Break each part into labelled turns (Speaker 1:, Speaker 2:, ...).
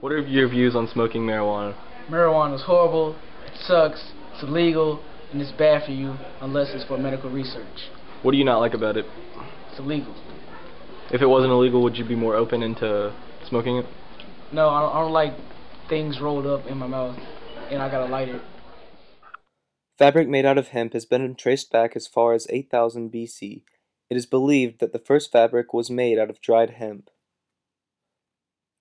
Speaker 1: What are your views on smoking marijuana?
Speaker 2: Marijuana is horrible, it sucks, it's illegal, and it's bad for you unless it's for medical research.
Speaker 1: What do you not like about it?
Speaker 2: It's illegal.
Speaker 1: If it wasn't illegal, would you be more open into smoking it?
Speaker 2: No, I don't like things rolled up in my mouth, and I gotta light it.
Speaker 3: Fabric made out of hemp has been traced back as far as 8000 BC. It is believed that the first fabric was made out of dried hemp.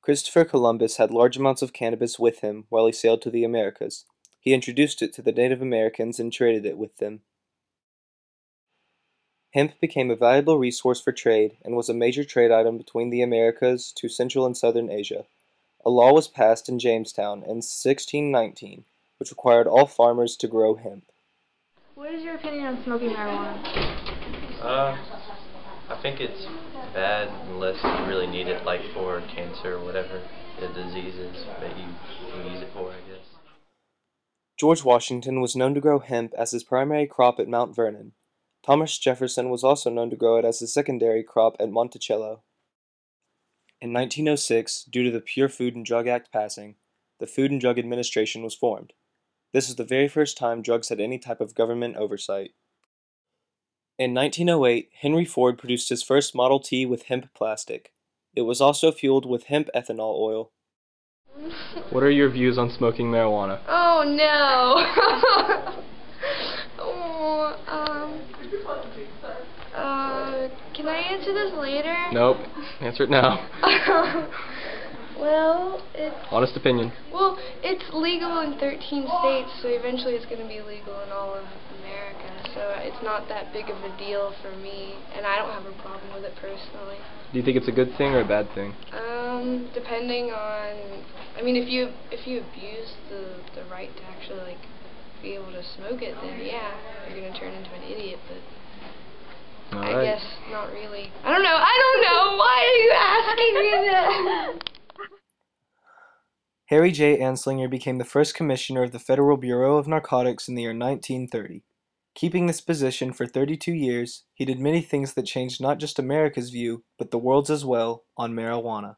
Speaker 3: Christopher Columbus had large amounts of cannabis with him while he sailed to the Americas. He introduced it to the Native Americans and traded it with them. Hemp became a valuable resource for trade and was a major trade item between the Americas to Central and Southern Asia. A law was passed in Jamestown in 1619, which required all farmers to grow hemp.
Speaker 4: What is your opinion on smoking marijuana?
Speaker 5: I think it's bad unless you really need it, like for cancer or whatever the disease is that you use it for, I guess.
Speaker 3: George Washington was known to grow hemp as his primary crop at Mount Vernon. Thomas Jefferson was also known to grow it as his secondary crop at Monticello. In 1906, due to the Pure Food and Drug Act passing, the Food and Drug Administration was formed. This was the very first time drugs had any type of government oversight. In 1908, Henry Ford produced his first Model T with hemp plastic. It was also fueled with hemp ethanol oil.
Speaker 1: What are your views on smoking marijuana?
Speaker 4: Oh no! Can I answer this later?
Speaker 1: Nope. Answer it now.
Speaker 4: Well, it's...
Speaker 1: Honest opinion.
Speaker 4: Well, it's legal in 13 states, so eventually it's going to be legal in all of America. So it's not that big of a deal for me, and I don't have a problem with it personally.
Speaker 1: Do you think it's a good thing or a bad thing?
Speaker 4: Depending on... I mean, if you abuse the right to actually, like, be able to smoke it, then yeah, you're going to turn into an idiot, but... I guess not really. I don't know. Why are you asking me that?
Speaker 3: Harry J. Anslinger became the first commissioner of the Federal Bureau of Narcotics in the year 1930. Keeping this position for 32 years, he did many things that changed not just America's view, but the world's as well, on marijuana.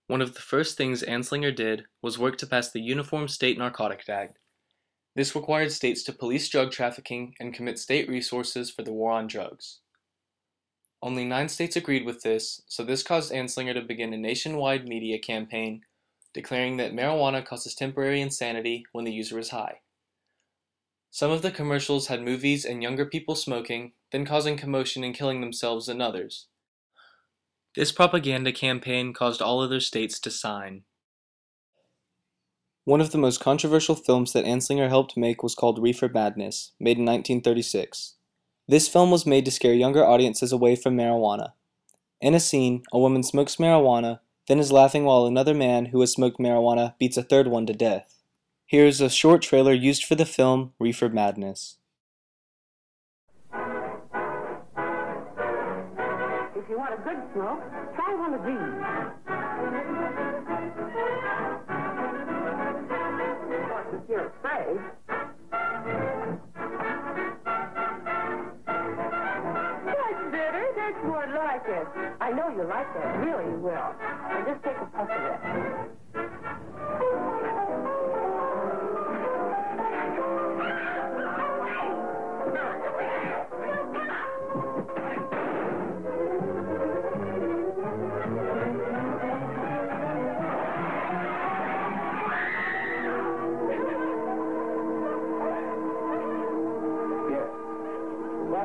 Speaker 3: One of the first things Anslinger did was work to pass the Uniform State Narcotics Act. This required states to police drug trafficking and commit state resources for the war on drugs. Only 9 states agreed with this, so this caused Anslinger to begin a nationwide media campaign declaring that marijuana causes temporary insanity when the user is high. Some of the commercials had movies and younger people smoking, then causing commotion and killing themselves and others. This propaganda campaign caused all other states to sign. One of the most controversial films that Anslinger helped make was called Reefer Madness, made in 1936. This film was made to scare younger audiences away from marijuana. In a scene, a woman smokes marijuana, then is laughing while another man who has smoked marijuana beats a third one to death. Here is a short trailer used for the film Reefer Madness.
Speaker 6: If you want a good smoke, try one of these. Of course, if you're afraid. That's better. That's more like it. I know you like that. Really, you will. Now just take a puff of it.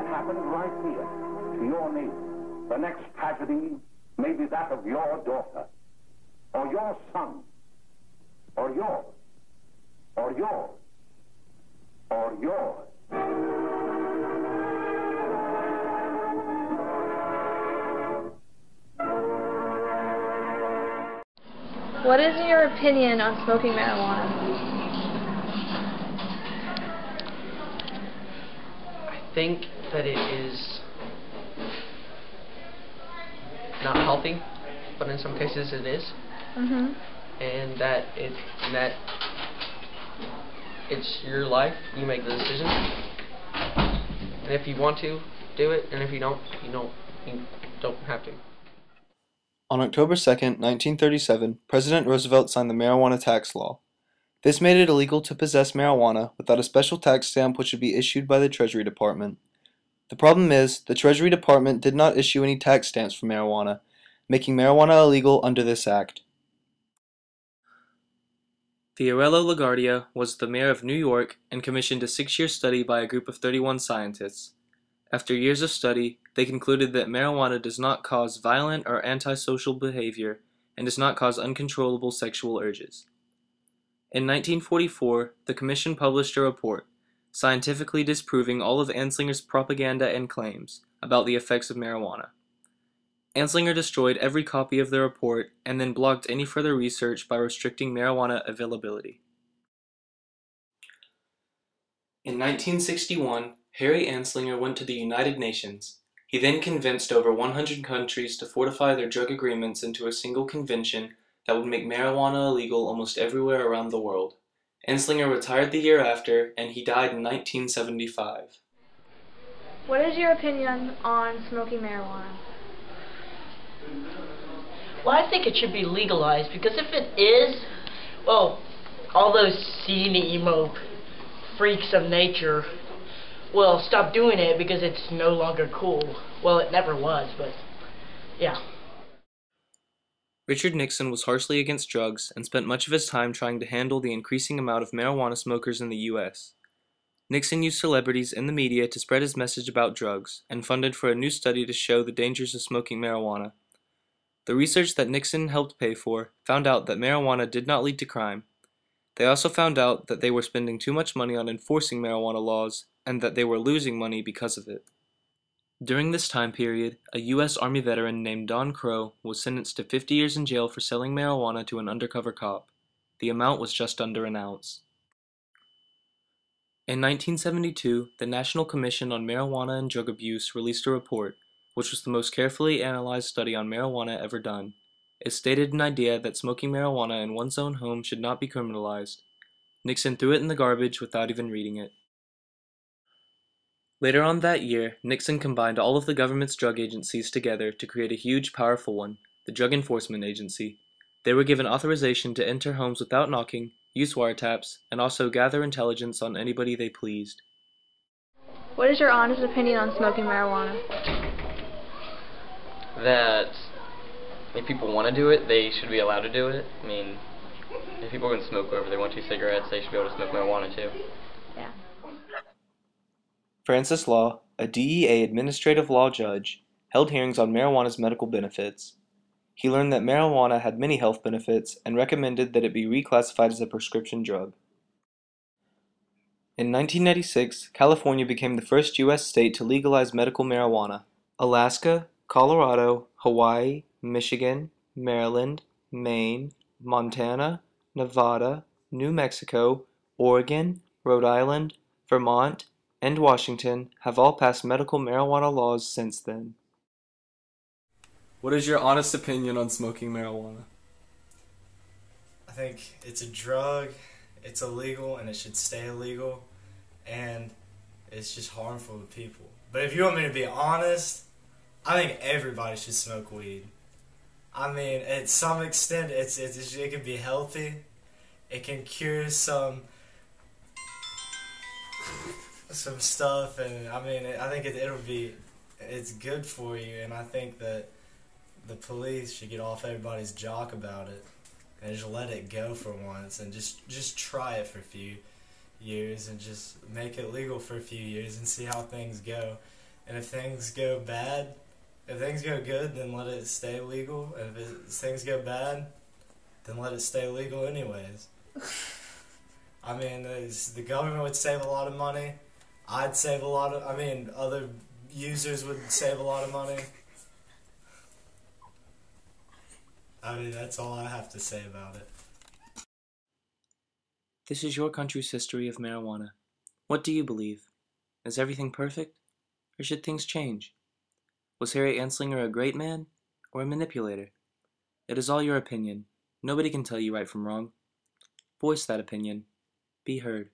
Speaker 7: Happened right here, to your neighbor. The next tragedy may be that of your daughter, or your son, or yours, or yours, or yours.
Speaker 4: What is your opinion on smoking marijuana?
Speaker 8: I think that it is not healthy, but in some cases it is. And that it's your life. You make the decision. And if you want to, do it. And if you don't, you don't have to.
Speaker 3: On October 2, 1937, President Roosevelt signed the marijuana tax law. This made it illegal to possess marijuana without a special tax stamp which would be issued by the Treasury Department. The problem is, the Treasury Department did not issue any tax stamps for marijuana, making marijuana illegal under this act. Fiorello LaGuardia was the mayor of New York and commissioned a 6-year study by a group of 31 scientists. After years of study, they concluded that marijuana does not cause violent or antisocial behavior and does not cause uncontrollable sexual urges. In 1944, the commission published a report, scientifically disproving all of Anslinger's propaganda and claims about the effects of marijuana. Anslinger destroyed every copy of the report and then blocked any further research by restricting marijuana availability. In 1961, Harry Anslinger went to the United Nations. He then convinced over 100 countries to fortify their drug agreements into a single convention that would make marijuana illegal almost everywhere around the world. Anslinger retired the year after, and he died in 1975.
Speaker 9: What is your opinion on smoking marijuana?
Speaker 10: Well, I think it should be legalized, because if it is, well, all those skinny emo freaks of nature will stop doing it because it's no longer cool. Well, it never was, but yeah.
Speaker 3: Richard Nixon was harshly against drugs and spent much of his time trying to handle the increasing amount of marijuana smokers in the U.S. Nixon used celebrities in the media to spread his message about drugs and funded for a new study to show the dangers of smoking marijuana. The research that Nixon helped pay for found out that marijuana did not lead to crime. They also found out that they were spending too much money on enforcing marijuana laws and that they were losing money because of it. During this time period, a U.S. Army veteran named Don Crow was sentenced to 50 years in jail for selling marijuana to an undercover cop. The amount was just under an ounce. In 1972, the National Commission on Marijuana and Drug Abuse released a report, which was the most carefully analyzed study on marijuana ever done. It stated an idea that smoking marijuana in one's own home should not be criminalized. Nixon threw it in the garbage without even reading it. Later on that year, Nixon combined all of the government's drug agencies together to create a huge, powerful one, the Drug Enforcement Agency. They were given authorization to enter homes without knocking, use wiretaps, and also gather intelligence on anybody they pleased.
Speaker 9: What is your honest opinion on smoking marijuana?
Speaker 11: That if people want to do it, they should be allowed to do it. I mean, if people can smoke wherever they want to cigarettes, they should be able to smoke marijuana too.
Speaker 9: Yeah.
Speaker 3: Francis Law, a DEA administrative law judge, held hearings on marijuana's medical benefits. He learned that marijuana had many health benefits and recommended that it be reclassified as a prescription drug. In 1996, California became the first U.S. state to legalize medical marijuana. Alaska, Colorado, Hawaii, Michigan, Maryland, Maine, Montana, Nevada, New Mexico, Oregon, Rhode Island, Vermont, and Washington have all passed medical marijuana laws since then. What is your honest opinion on smoking marijuana?
Speaker 12: I think it's a drug, it's illegal, and it should stay illegal, and it's just harmful to people. But if you want me to be honest, I think everybody should smoke weed. I mean, at some extent, it can be healthy. It can cure some stuff, and I mean, I think it's good for you, and I think that the police should get off everybody's jock about it and just let it go for once, and just try it for a few years and just make it legal for a few years and see how things go. And if things go bad, if things go good, then let it stay legal, and if things go bad, then let it stay legal anyways. I mean, the government would save a lot of money. I'd save a lot of, other users would save a lot of money. I mean, that's all I have to say about it.
Speaker 3: This is your country's history of marijuana. What do you believe? Is everything perfect? Or should things change? Was Harry Anslinger a great man or a manipulator? It is all your opinion. Nobody can tell you right from wrong. Voice that opinion. Be heard.